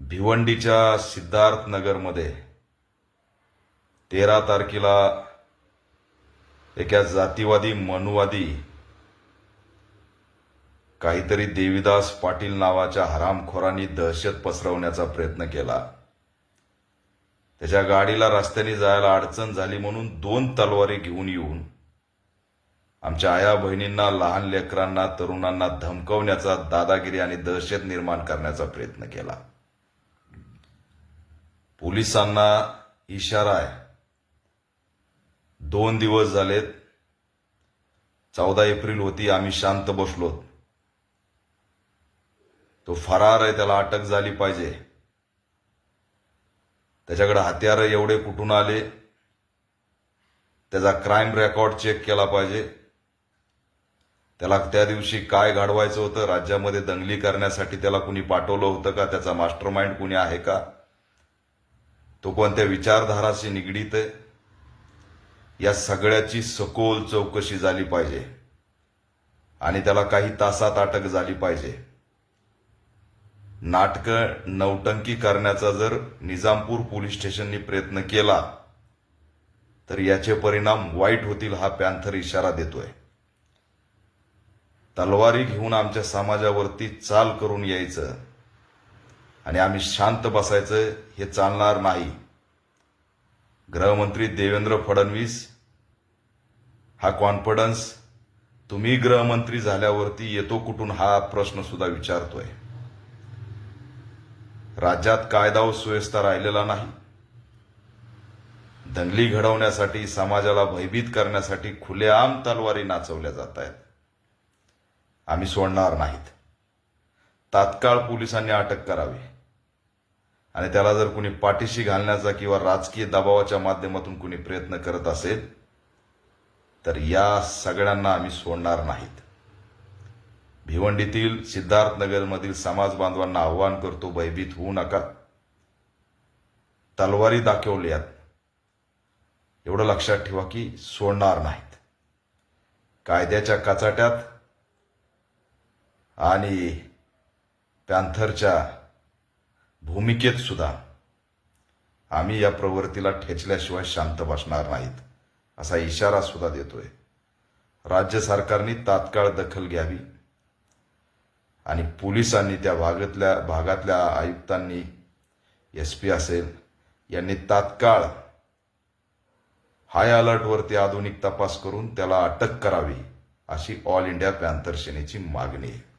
भिवंडीच्या सिद्धार्थनगरमध्ये 13 तारखेला एका जातीवादी मनुवादी काहीतरी देवीदास पाटील नावाच्या हरामखोरांनी दहशत पसरवण्याचा प्रयत्न केला. त्याच्या गाडीला रस्त्याने जायला अडचण झाली म्हणून 2 तलवारी घेऊन येऊन आमच्या आया बहिणींना, लहान लेकरांना, तरुणांना धमकवण्याचा, दादागिरी आणि दहशत निर्माण करण्याचा प्रयत्न केला. पोलिसांना इशारा आहे. 2 दिवस झालेत. 14 एप्रिल होती, आम्ही शांत बसलो. तो फरार आहे, त्याला अटक झाली पाहिजे. त्याच्याकडे हत्यार एवढे कुठून आले, त्याचा क्राईम रेकॉर्ड चेक केला पाहिजे. त्याला त्या दिवशी काय घडवायचं होतं, राज्यामध्ये दंगली करण्यासाठी त्याला कुणी पाठवलं होतं का, त्याचा मास्टरमाइंड कुणी आहे का, तो कोणत्या विचारधाराशी निगडीत आहे, या सगळ्याची सखोल चौकशी झाली पाहिजे आणि त्याला काही तासात अटक झाली पाहिजे. नाटकं, नौटंकी करण्याचा जर निजामपूर पोलीस स्टेशननी प्रयत्न केला तर याचे परिणाम वाईट होतील, हा पॅन्थर इशारा देतोय. तलवारी घेऊन आमच्या समाजावरती चाल करून यायचं आणि आम्ही शांत बसायचं, हे चालणार नाही. गृहमंत्री देवेंद्र फडणवीस हा कॉन्फिडन्स तुम्ही गृहमंत्री झाल्यावरती येतो कुठून, हा प्रश्न सुद्धा विचारतोय. राज्यात कायदा व सुव्यवस्था राहिलेला नाही. दंगली घडवण्यासाठी, समाजाला भयभीत करण्यासाठी खुलेआम तलवारी नाचवल्या जात आहेत. आम्ही सोडणार नाहीत. तात्काळ पोलिसांनी अटक करावी आणि त्याला जर कुणी पाठीशी घालण्याचा किंवा राजकीय दबावाच्या माध्यमातून कुणी प्रयत्न करत असेल तर या सगळ्यांना आम्ही सोडणार नाहीत. भिवंडीतील सिद्धार्थनगरमधील समाज बांधवांना आव्हान करतो, भयभीत होऊ नका. तलवारी दाखवल्यात, एवढं लक्षात ठेवा की सोडणार नाहीत. कायद्याच्या कचाट्यात आणि पॅन्थरच्या भूमिकेत सुद्धा आम्ही या प्रवृत्तीला ठेचल्याशिवाय शांत बसणार नाहीत, असा इशारा सुद्धा देतोय. राज्य सरकारने तात्काळ दखल घ्यावी आणि पोलिसांनी, त्या भागातल्या आयुक्तांनी, SP असेल, यांनी तात्काळ हाय अलर्टवरती आधुनिक तपास करून त्याला अटक करावी, अशी ऑल इंडिया पॅन्थर सेनेची मागणी आहे.